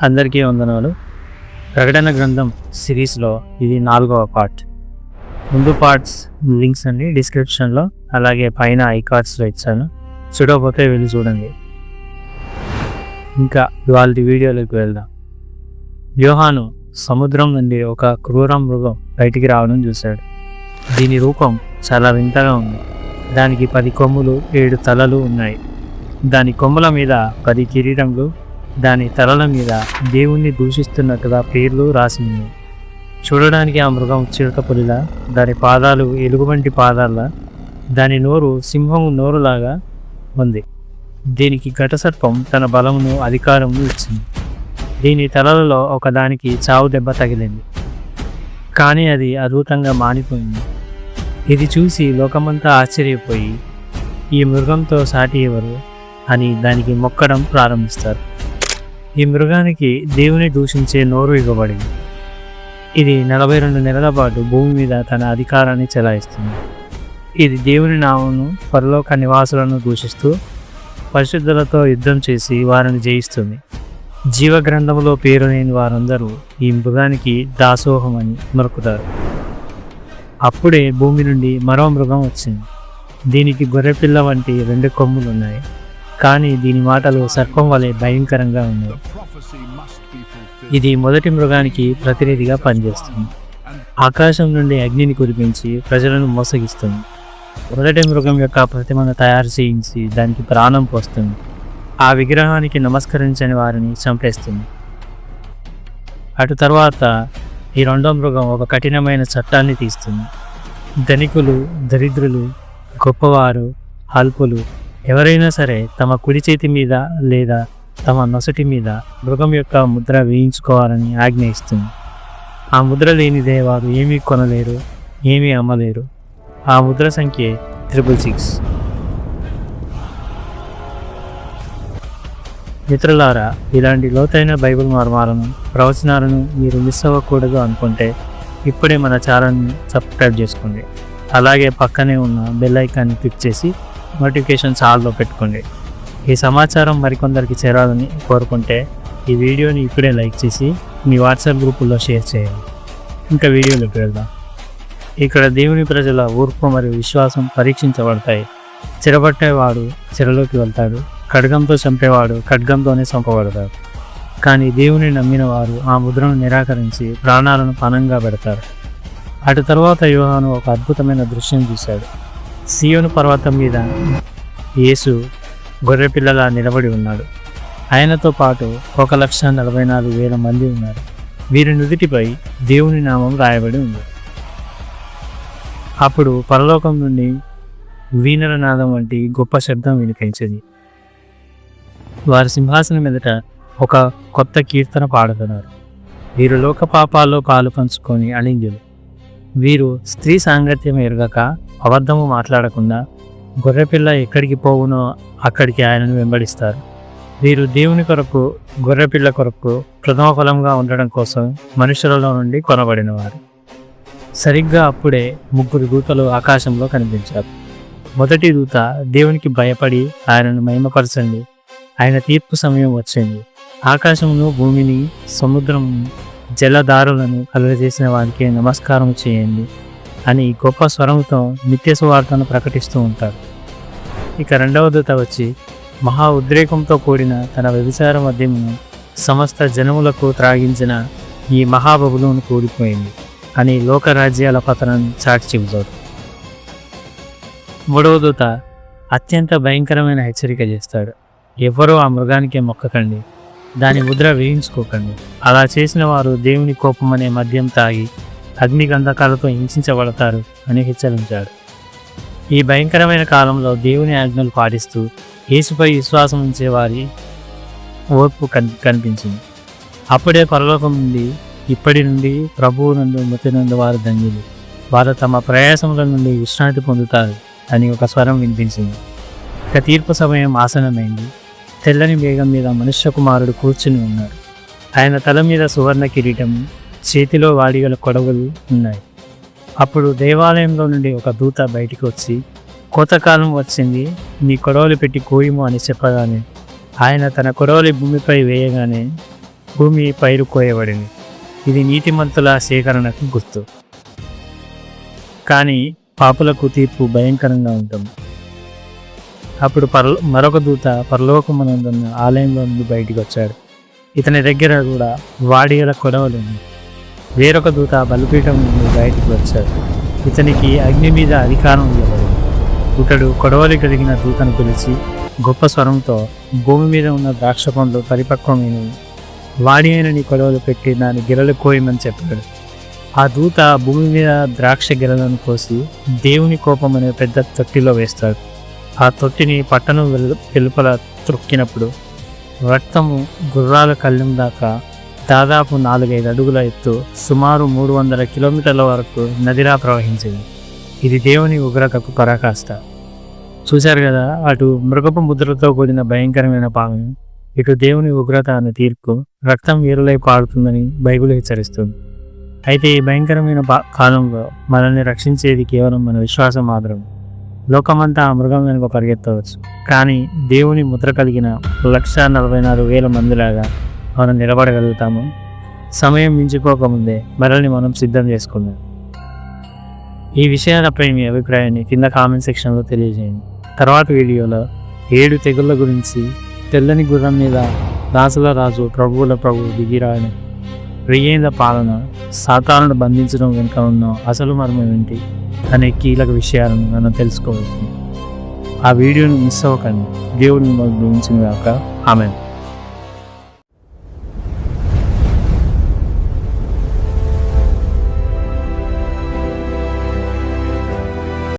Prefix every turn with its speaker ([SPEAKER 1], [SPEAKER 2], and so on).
[SPEAKER 1] అందరికీ వందనాలు. ప్రకటన గ్రంథం సిరీస్లో ఇది 4వ పార్ట్. ముందు పార్ట్స్ లింక్స్ అన్ని డిస్క్రిప్షన్లో అలాగే పైన ఐకార్డ్స్లో ఇచ్చాను. చూడకపోతే వెళ్ళి చూడండి. ఇంకా ఇవాళ వీడియోలోకి వెళ్దాం. యోహాను సముద్రం నుండి ఒక క్రూర మృగం బయటికి రావడం చూశాడు. దీని రూపం చాలా వింతగా ఉంది. దానికి 10 కొమ్ములు 7 తలలు ఉన్నాయి. దాని కొమ్ముల మీద 10 కిరీటములు, దాని తలల మీద దేవుణ్ణి దూషిస్తున్నట్టుగా పేర్లు రాసి ఉన్నాయి. చూడడానికి ఆ మృగం చిరుతపులిలా, దాని పాదాలు ఎలుగుబంటి పాదాల, దాని నోరు సింహము నోరులాగా ఉంది. దీనికి ఘటసర్పం తన బలమును అధికారమును ఇచ్చింది. దీని తలలలో ఒకదానికి చావు దెబ్బ తగిలింది, కానీ అది అద్భుతంగా మానిపోయింది. ఇది చూసి లోకమంతా ఆశ్చర్యపోయి ఈ మృగంతో సాటి ఎవరు అని దానికి మొక్కడం ప్రారంభిస్తారు. ఈ మృగానికి దేవుని దూషించే నోరు ఇవ్వబడింది. ఇది 42 నెలల పాటు భూమి మీద తన అధికారాన్ని చెలాయిస్తుంది. ఇది దేవుని నామమును, పరలోక నివాసులను దూషిస్తూ పరిశుద్ధులతో యుద్ధం చేసి వారిని జయిస్తుంది. జీవగ్రంథములో పేరు లేని వారందరూ ఈ మృగానికి దాసోహమని మొక్కుతారు. అప్పుడే భూమి నుండి మరో మృగం వచ్చింది. దీనికి గొర్రెపిల్ల వంటి 2 కొమ్ములు ఉన్నాయి, కానీ దీని మాటలు సర్పం వలె భయంకరంగా ఉన్నాయి. ఇది మొదటి మృగానికి ప్రతినిధిగా పనిచేస్తుంది. ఆకాశం నుండి అగ్నిని కురిపించి ప్రజలను మోసగిస్తుంది. మొదటి మృగం యొక్క ప్రతిమను తయారు చేయించి దానికి ప్రాణం పోస్తుంది. ఆ విగ్రహానికి నమస్కరించని వారిని చంపేస్తుంది. అటు తర్వాత ఈ రెండో మృగం ఒక కఠినమైన చట్టాన్ని తీస్తుంది. ధనికులు, దరిద్రులు, గొప్పవారు, అల్పులు ఎవరైనా సరే తమ కుడి చేతి మీద లేదా తమ నొసటి మీద మృగం యొక్క ముద్ర వేయించుకోవాలని ఆజ్ఞ ఇస్తుంది. ఆ ముద్ర లేనిదే వారు ఏమీ కొనలేరు, ఏమీ అమ్మలేరు. ఆ ముద్ర సంఖ్య 666. మిత్రులారా, ఇలాంటి లోతైన బైబిల్ మర్మాలను, ప్రవచనాలను మీరు మిస్ అవ్వకూడదు అనుకుంటే ఇప్పుడే మన ఛానల్ని సబ్స్క్రైబ్ చేసుకోండి. అలాగే పక్కనే ఉన్న బెల్ ఐకాన్ని క్లిక్ చేసి నోటిఫికేషన్స్ ఆల్లో పెట్టుకోండి. ఈ సమాచారం మరికొందరికి చేరాలని కోరుకుంటే ఈ వీడియోని ఇప్పుడే లైక్ చేసి మీ వాట్సాప్ గ్రూపుల్లో షేర్ చేయండి. ఇంకా వీడియోలోకి వెళ్దాం. ఇక్కడ దేవుని ప్రజల ఓర్పు మరియు విశ్వాసం పరీక్షించబడతాయి. చెరబట్టేవాడు చెరలోకి వెళ్తాడు, ఖడ్గంతో చంపేవాడు ఖడ్గంతోనే చంపబడతాడు. కానీ దేవుని నమ్మిన వారు ఆ ముద్రను నిరాకరించి ప్రాణాలను పణంగా పెడతారు. అటు తర్వాత యోహాను ఒక అద్భుతమైన దృశ్యం చూశాడు. సీయోను పర్వతం మీద యేసు గొర్రెపిల్లలా నిలబడి ఉన్నాడు. ఆయనతో పాటు 1,44,000 మంది ఉన్నారు. వీరి నుదిటిపై దేవుని నామం రాయబడి ఉంది. అప్పుడు పరలోకం నుండి వీణల నాదం వంటి గొప్ప శబ్దం వినిపించింది. వారి సింహాసనం ఎదుట ఒక కొత్త కీర్తన పాడుతున్నారు. వీరు లోక పాపాల్లో పాలు పంచుకొని అణింజులు. వీరు స్త్రీ సాంగత్యం ఎరగక, అబద్ధము మాట్లాడకుండా గొర్రెపిల్ల ఎక్కడికి పోవునో అక్కడికి ఆయనను వెంబడిస్తారు. వీరు దేవుని కొరకు, గొర్రెపిల్ల కొరకు ప్రథమ ఫలంగా ఉండడం కోసం మనుషులలో నుండి కొనబడినవారు. సరిగ్గా అప్పుడే 3 దూతలు ఆకాశంలో కనిపించారు. మొదటి దూత, దేవునికి భయపడి ఆయనను మహిమపరచండి, ఆయన తీర్పు సమయం వచ్చింది. ఆకాశమును, భూమిని, సముద్రమును, జలధారులను కలుగజేసిన వారికి నమస్కారం చేయండి అని గొప్ప స్వరంతో నిత్య సువార్తను ప్రకటిస్తూ ఉంటారు. ఇక రెండవ దూత వచ్చి మహా ఉద్రేకంతో కూడిన తన వ్యభిచార మద్యమును సమస్త జనములకు త్రాగించిన ఈ మహాబబులోను కూలిపోయింది అని లోకరాజ్యాల పతనాన్ని చాటి చెబుతాడు. మూడవ దూత అత్యంత భయంకరమైన హెచ్చరిక చేస్తాడు. ఎవరూ ఆ మృగానికి మొక్కకండి, దాని ముద్ర వేయించుకోకండి. అలా చేసిన వారు దేవుని కోపం అనే మద్యం తాగి అగ్ని గంధకాలతో హింసించబడతారు అని హెచ్చరించాడు. ఈ భయంకరమైన కాలంలో దేవుని ఆజ్ఞలు పాటిస్తూ యేసుపై విశ్వాసం ఉంచే వారి ఓర్పు కనిపించింది. అప్పుడే పరలోకం నుండి, ఇప్పటి నుండి ప్రభువు నందు మృతినందు వారు ధన్యులు, వారు తమ ప్రయాసముల నుండి విశ్రాంతి పొందుతారు అని ఒక స్వరం వినిపించింది. ఇక తీర్పు సమయం ఆసనమైంది. తెల్లని మేఘం మీద మనుష్య కుమారుడు కూర్చుని ఉన్నాడు. ఆయన తల మీద సువర్ణ కిరీటం, చేతిలో వాడిగల కొడవలు ఉన్నాయి. అప్పుడు దేవాలయంలో నుండి ఒక దూత బయటికి వచ్చి, కోతకాలం వచ్చింది, నీ కొడవలు పెట్టి కోయము అని చెప్పగానే ఆయన తన కొడవలి భూమిపై వేయగానే భూమి పైరు కోయబడింది. ఇది నీతిమంతుల సేకరణకు గుర్తు. కానీ పాపులకు తీర్పు భయంకరంగా ఉంటుంది. అప్పుడు మరొక దూత పరలోకమునందున్న ఆలయంలో నుండి బయటికి వచ్చాడు. ఇతని దగ్గర కూడా వాడిగల కొడవలు ఉన్నాయి. వేరొక దూత బలిపీఠం నుండి బయటికి వచ్చాడు. ఇతనికి అగ్ని మీద అధికారం ఇవ్వబడింది. ఇతడు కొడవలి కలిగిన దూతను పిలిచి గొప్ప స్వరంతో, భూమి మీద ఉన్న ద్రాక్ష పండ్లు పరిపక్వమైనవి, వాడి అయిన నీ కొడవలు పెట్టి దాని గిరలు కోయమని చెప్పాడు. ఆ దూత భూమి మీద ద్రాక్ష గిరలను కోసి దేవుని కోపం అనే పెద్ద తొట్టిలో వేస్తాడు. ఆ తొట్టిని పట్టణం వెలుపల త్రొక్కినప్పుడు రక్తము గుర్రాల కళ్ళెం దాకా దాదాపు 4-5 అడుగుల ఎత్తు, సుమారు 300 కిలోమీటర్ల వరకు నదిలా ప్రవహించింది. ఇది దేవుని ఉగ్రతకు పరాకాష్ట. చూశారు కదా, అటు మృగపు ముద్రతో కూడిన భయంకరమైన పాము, ఇటు దేవుని ఉగ్రత అనే తీర్పు, రక్తం వీరులై పాడుతుందని బైబిల్ హెచ్చరిస్తుంది. అయితే ఈ భయంకరమైన కాలంలో మనల్ని రక్షించేది కేవలం మన విశ్వాసం మాత్రమే. లోకమంతా ఆ మృగం వెనుక పరిగెత్తవచ్చు, కానీ దేవుని ముద్ర కలిగిన 1,44,000 మందిలాగా మనం నిలబడగలుగుతాము. సమయం మించిపోకముందే మనల్ని మనం సిద్ధం చేసుకుందాం. ఈ విషయాలపై మీ అభిప్రాయాన్ని కింద కామెంట్ సెక్షన్లో తెలియజేయండి. తర్వాత వీడియోలో 7 తెగుళ్ళ గురించి, తెల్లని గుర్రం మీద రాజుల రాజు ప్రభువుల ప్రభువు దిగిరాని 1000 ఏళ్ల పాలన, సాతానును బంధించడం వెనుక ఉన్న అసలు మర్మం ఏంటి అనే కీలక విషయాలను మనం తెలుసుకోవచ్చు. ఆ వీడియోని మిస్ అవ్వకండి. దేవుడిని మనకు దీవించిన గాక. ఆమేన్.